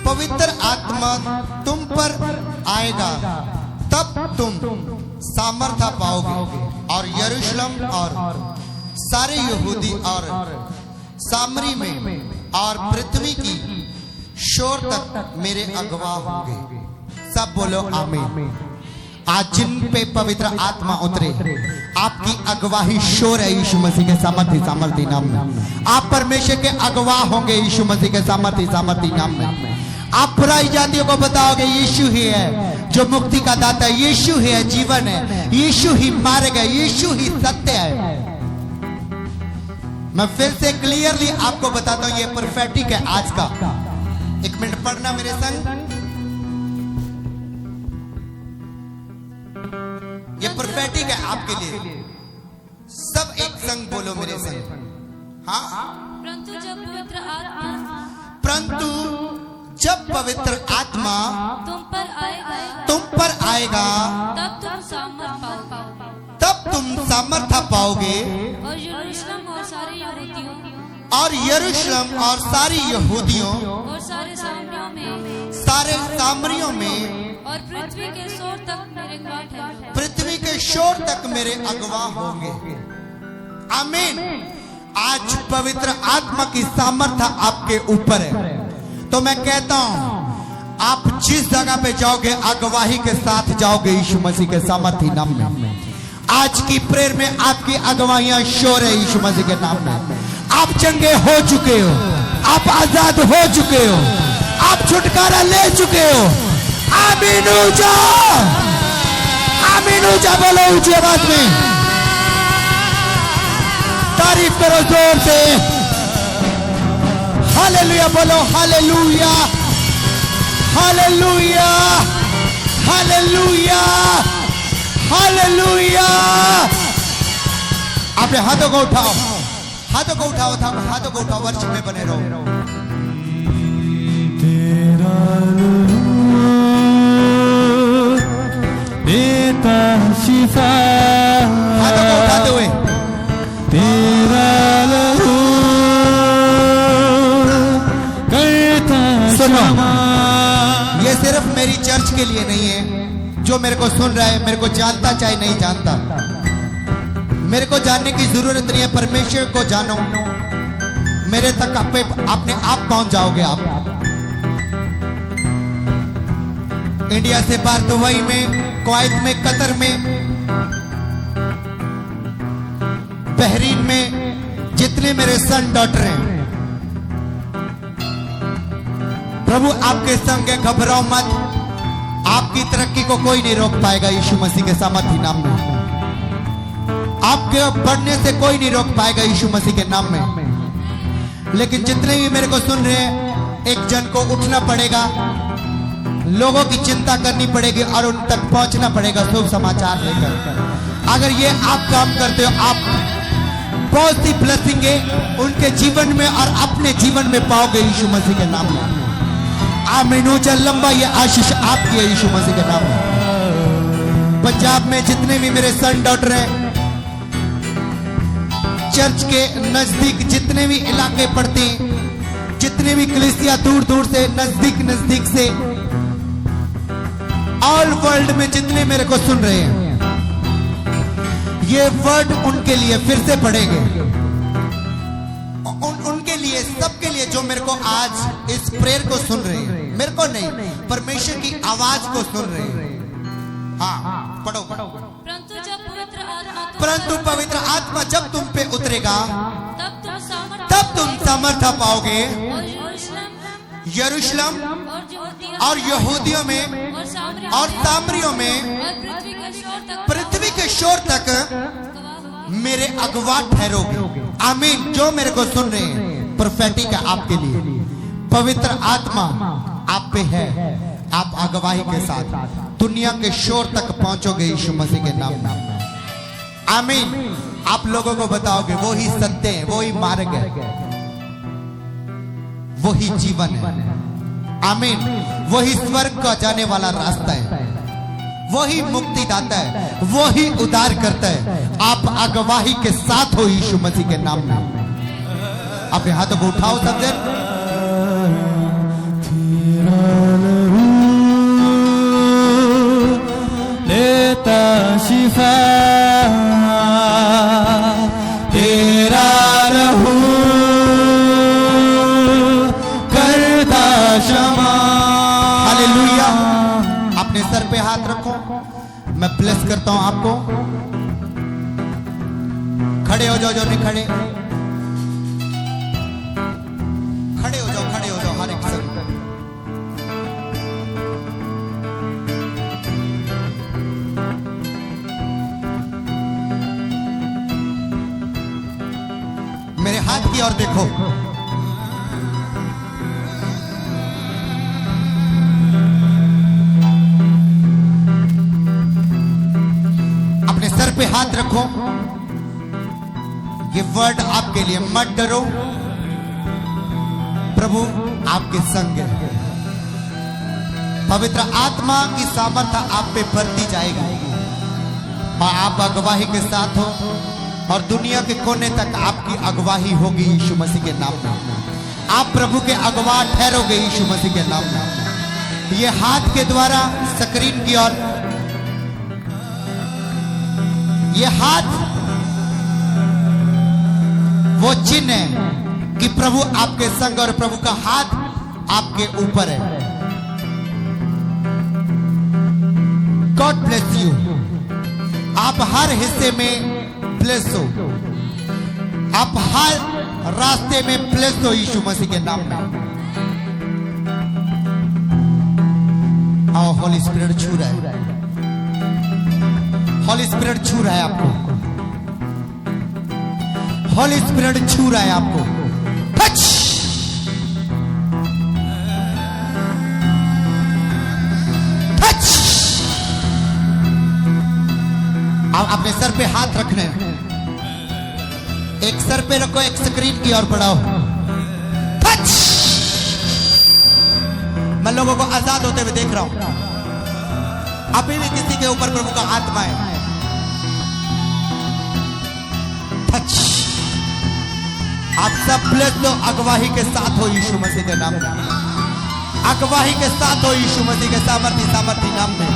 S2: पवित्र आत्मा तुम पर आएगा तब तुम सामर्थ पाओगे और यरूशलेम और सारे यहूदी और सामरी में और पृथ्वी की शोर तक मेरे अगवा होंगे। सब बोलो आमीन। आज जिन पे पवित्र आत्मा उतरे, आपकी अगवाही शोर है यीशु मसीह के सामर्थी नाम में। आप परमेश्वर के अगवा होंगे यीशु मसीह के सामर्थी नाम में। आप बुराई जातियों को बताओगे यीशु ही है जो मुक्ति का दाता है, यीशु ही है जीवन है, यीशु ही मार्ग है, यीशु ही सत्य है। मैं फिर से क्लियरली आपको बताता हूं, ये प्रोफेटिक है आज का। 1 मिनट पढ़ना मेरे संग। ये प्रोफेटिक है आपके लिए। सब एक संग बोलो मेरे संग। हाँ, परंतु जब पवित्र आत्मा तुम पर आएगा तब तुम सामर्थ पाओगे और यरूशलेम और सारी यहूदियों
S1: और
S2: सारे सामरियों में
S1: और पृथ्वी के शोर तक मेरे गांठ है।
S2: पृथ्वी के शोर तक मेरे अगवा होंगे। आमीन। आज पवित्र आत्मा की सामर्थ्य आपके ऊपर है। तो मैं कहता हूं, आप जिस जगह पे जाओगे अगवाही के साथ जाओगे यीशु मसीह के सामर्थी नाम में। आज की प्रेयर में आपकी अगवाइयां शोर है यीशु मसीह के नाम में। आप चंगे हो चुके हो, आप आजाद हो चुके हो, आप छुटकारा ले चुके हो। आमीन ऊंचा, आमीन ऊंचा बोलो ऊंची आवाज में। तारीफ करो जोर से। हालेलुया बोलो, हालेलुया, हालेलुया, हालेलुया, हालेलुया। अपने हाथों को उठाओ, हाथों को उठाओ, हाथों को उठाओ, वर्षिप में बने रहो।
S3: तेरा देता शिफा,
S2: हाथों को उठाते हुए।
S3: तेरा लहू करता
S2: सुनो,
S3: क्षमा।
S2: ये सिर्फ मेरी चर्च के लिए नहीं है। जो मेरे को सुन रहा है, मेरे को जानता चाहे नहीं जानता, मेरे को जानने की जरूरत नहीं है। परमेश्वर को जानो, मेरे तक अपने आप पहुंच जाओगे। आप इंडिया से बाहर दुबई में, कुवैत में, कतर में, बहरीन में जितने मेरे सन डॉटर हैं, प्रभु आपके संग है। घबराओ मत, आपकी तरक्की को कोई नहीं रोक पाएगा यीशु मसीह के सामर्थी नाम में। आपके बढ़ने से कोई नहीं रोक पाएगा यीशु मसीह के नाम में। लेकिन जितने भी मेरे को सुन रहे हैं, एक जन को उठना पड़ेगा, लोगों की चिंता करनी पड़ेगी और उन तक पहुंचना पड़ेगा शुभ समाचार लेकर। अगर ये आप काम करते हो, आप बहुत सी ब्लेसिंग उनके जीवन में और अपने जीवन में पाओगे यीशु मसीह के नाम में। आमीन ऊंचा लंबा ये आशीष आपकी है यीशु मसीह के नाम में। पंजाब में जितने भी मेरे सन डॉटर हैं, चर्च के नजदीक जितने भी इलाके पड़ते हैं, जितने भी कलीसिया दूर दूर से, नजदीक से, ऑल वर्ल्ड में जितने मेरे को सुन रहे हैं, ये वर्ड उनके लिए फिर से पढ़ेंगे। उनके लिए, सबके लिए जो मेरे को आज इस प्रेयर को सुन रहे हैं, मेरे को नहीं, परमेश्वर की आवाज को सुन रहे हैं। हाँ, पढ़ो। परंतु पवित्र आत्मा जब तुम पे उतरेगा तब तुम सामर्थ पाओगे यरूशलेम और यहूदियों में और सामरियों में
S1: और
S2: पृथ्वी के शोर तक मेरे अगवा ठहरोगे। आमीन। जो मेरे को सुन रहे हैं, प्रोफेटिक है आपके लिए। पवित्र आत्मा आप पे है, आप अगवाही के साथ दुनिया के शोर तक पहुंचोगे यीशु मसीह के नाम में। आमीन। आप लोगों को बताओगे वही सत्य है, वही मार्ग है, वही जीवन है। आमीन। वही स्वर्ग का जाने वाला रास्ता है, वही मुक्ति दाता है, वही उद्धार करता है। आप अगवाही के साथ हो यीशु मसीह के नाम में। अपने हाथों को उठाओ सब जन।
S3: लेता शिफा तेरा लहू करता क्षमा।
S2: हालेलुया। अपने सर पे हाथ रखो, मैं ब्लेस करता हूं आपको। खड़े हो जाओ जो नहीं खड़े, खड़े हो जाओ, खड़े हो जाओ हर एक सर। मेरे हाथ की ओर देखो। अपने सर पे हाथ रखो। ये वर्ड आपके लिए, मत डरो, प्रभु आपके संग है। पवित्र आत्मा की सामर्थ आप पे भरती जाएगी और आप अगवाही के साथ हो और दुनिया के कोने तक आपकी अगवाही होगी यीशु मसीह के नाम में। आप प्रभु के अगवा ठहरोगे यीशु मसीह के नाम में। ये हाथ के द्वारा स्क्रीन की ओर, ये हाथ वो चिन्ह है कि प्रभु आपके संग और प्रभु का हाथ आपके ऊपर है। God bless you. आप हर हिस्से में ब्लेस हो, आप हर रास्ते में ब्लेस हो यीशु मसीह के नाम में। आओ, होली स्पिरिट छू रहा है, होली स्पिरिट छू रहा है आपको, होली स्पिरिट छू रहा है आपको। टच। टच। आप अपने सर पे हाथ रखने, एक सर पे रखो, एक स्क्रीन की ओर बढ़ाओ। टच। मैं लोगों को आजाद होते हुए देख रहा हूं। अभी भी किसी के ऊपर प्रभु का आत्मा है। टच। आप सब ब्लेस लो, अगवाही के साथ हो यीशु मसीह के नाम में। अगवाही के साथ हो यीशु मसीह के सामर्थी नाम में।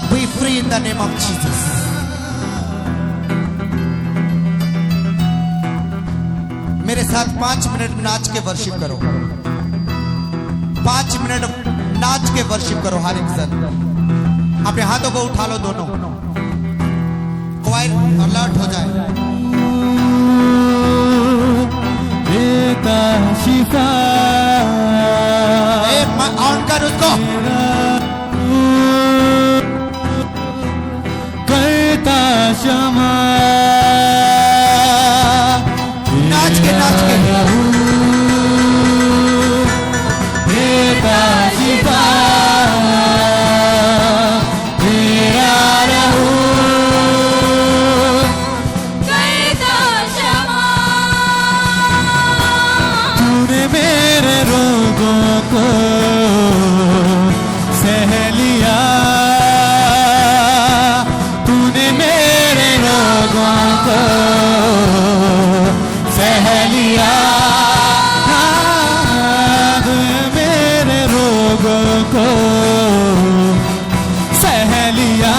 S2: Be free in the name of Jesus. मेरे साथ 5 मिनट नाच के वर्शिप करो। 5 मिनट नाच के वर्शिप करो हर एक जन। अपने हाथों को उठा लो दोनों, क्वायर अलर्ट हो जाए।
S3: देता शिफा
S2: ऑन कर उसको।
S3: करता क्षमा।
S2: नाच के नाच के।
S3: देता शिफा तेरा रहू
S1: करता क्षमा।
S3: तूने मेरे रोगों को सह लिया। तूने मेरे रोगों को सह लिया। तूने मेरे रोगों को सह लिया।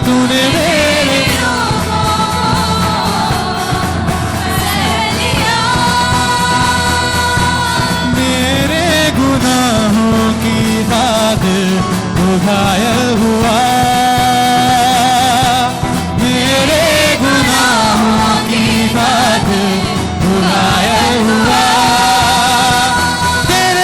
S3: तूने मेरे मेरे गुनाहों की बात घायल हुआ। मेरे गुनाहों की बात घायल हुआ। तेरे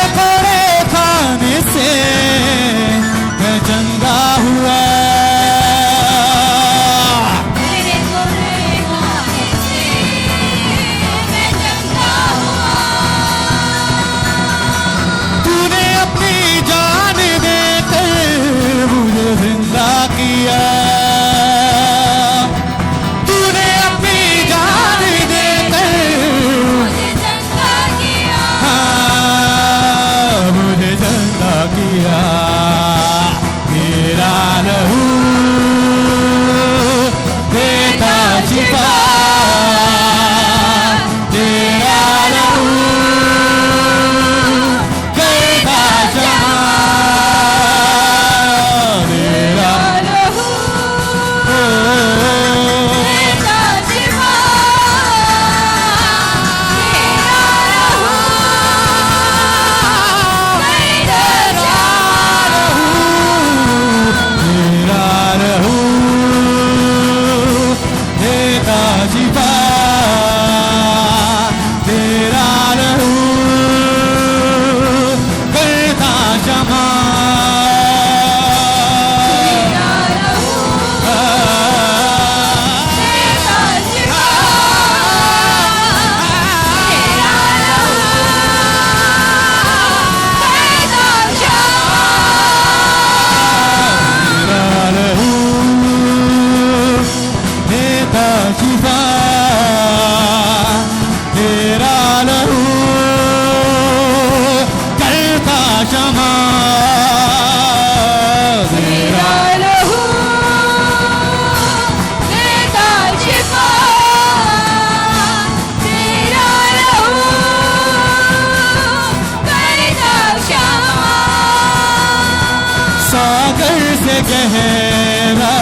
S3: गहरा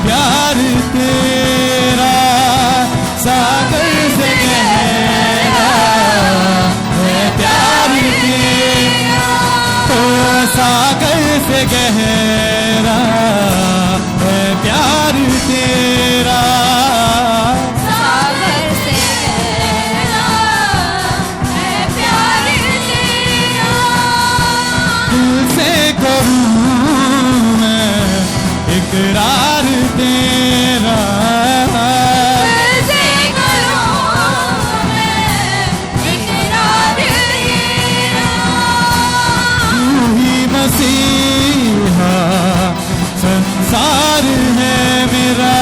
S3: प्यार तेरा, सागर से गहरा है प्यार तेरा, ओ सागर से गहरा है प्यार तेरा,
S1: सागर से गहरा है प्यार तेरा,
S3: दिल से करूं मैं इकरार तेरा,
S1: दिल से करूं मैं इकरार तेरा,
S3: तू ही मसीहा संसार है मेरा,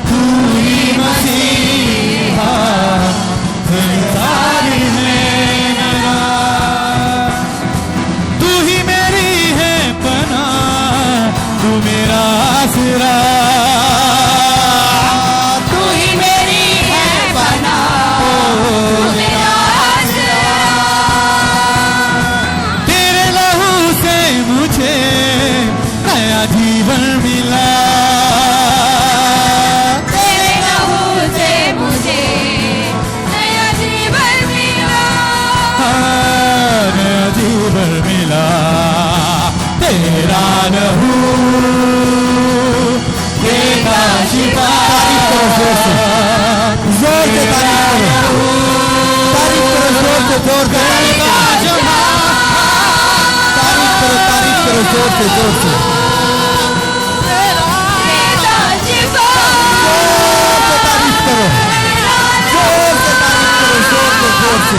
S3: तू ही मसीहा संसार है मेरा, तू ही मेरी है पनाह, तू मेरा आसरा,
S1: तू ही मेरी है पनाह, तू मेरा आसरा,
S3: तेरे लहू से मुझे नया जीवन मिला,
S1: तेरे लहू से मुझे नया जीवन मिला,
S3: नया जीवन मिला, तेरा लहू देगा शिफा,
S2: जोर से तारीफ करो, तारीफ करो, जोर से तारीफ करो, जोर से
S1: तेरा शिफा,
S2: तारीफ करो, जोर से तारीफ करो, जोर से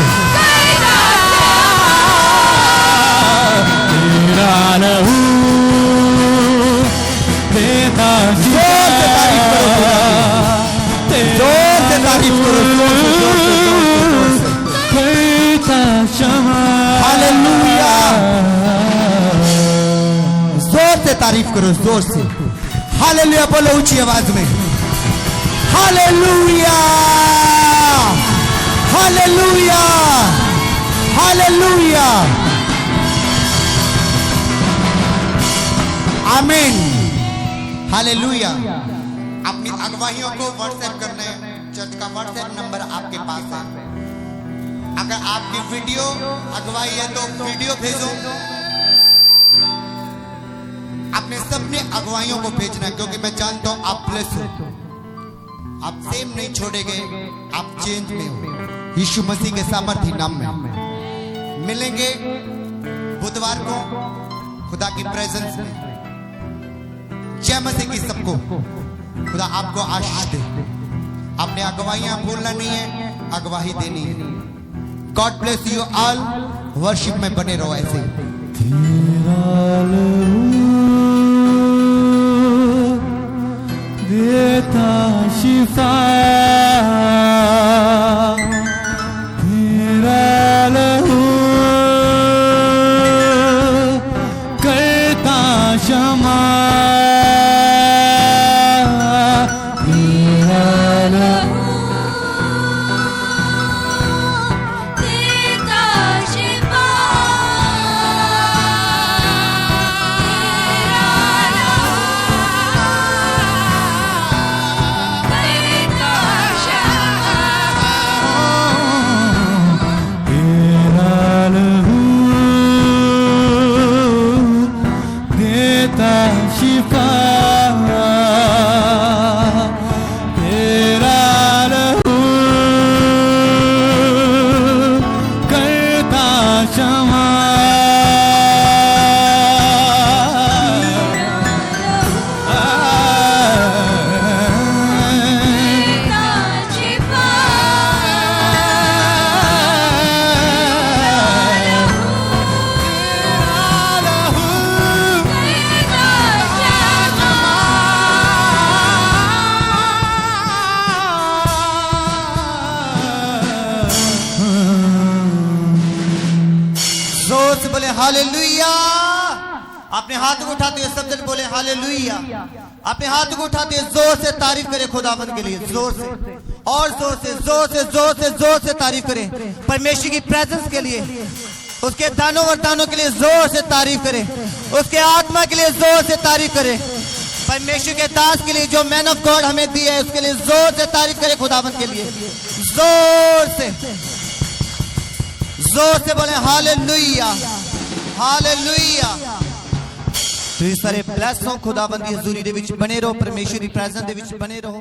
S3: तेरा लहू देगा शिफा,
S2: जोर से तारीफ करो, जोर से
S3: करता क्षमा,
S2: हालेलुया, जोर से तारीफ करो, जोर से हालेलुया बोलो ऊंची आवाज में, हालेलुया, हालेलुया, हालेलुया, आमीन, हालेलुया। अपनी अगुवाइयों को व्हाट्सएप करना है, चर्च का व्हाट्सएप नंबर आपके पास है। अगर आपकी वीडियो अगुवाई है तो वीडियो भेजो, अपने सबने अगुवाइयों को भेजना, क्योंकि मैं जानता हूं आप ब्लेस हो, आप सेम नहीं छोड़ेंगे, आप चेंज में हो। यीशु मसीह के सामर्थी नाम में मिलेंगे बुधवार को खुदा की प्रेजेंस में। जय मसीह की सबको, खुदा आपको आशीष दे। अपने अगुवाइयां भूलना नहीं है, अगवाही देनी है। God bless you all, worship में बने रहो ऐसे।
S3: देता शिफा, तेरा लहू करता क्षमा, तेरा लहू
S1: देता शिफा,
S3: तेरा लहू देता शिफा, तेरा लहू करता क्षमा,
S2: जोर से बोले हालेलुया। अपने हाथ को उठाते हुए सब जन बोले हालेलुया। अपने हाथ को उठाते हुए जोर से तारीफ करें खुदावंद के लिए, जोर से और जोर से जोर से जोर से जोर से तारीफ करें परमेश्वर की प्रेजेंस के लिए, उसके दानों वरदानों के लिए जोर से तारीफ करें। उसके आत्मा के लिए जोर से तारीफ करें। परमेश्वर के दास के लिए जो मैन ऑफ गॉड हमें दिया है उसके लिए जोर से तारीफ करें। खुदावंत के लिए जोर से बोले हालेलुया हालेलुया। ਤੁਸੀਂ ਸਾਰੇ ਬਲੈਸ ਹੋ। ਖੁਦਾਵੰਦ ਦੀ ਹਜ਼ੂਰੀ ਦੇ ਵਿੱਚ ਬਣੇ ਰਹੋ, ਪਰਮੇਸ਼ਰ ਦੀ ਪ੍ਰੈਜ਼ੈਂਸ ਦੇ ਵਿੱਚ ਬਣੇ ਰਹੋ।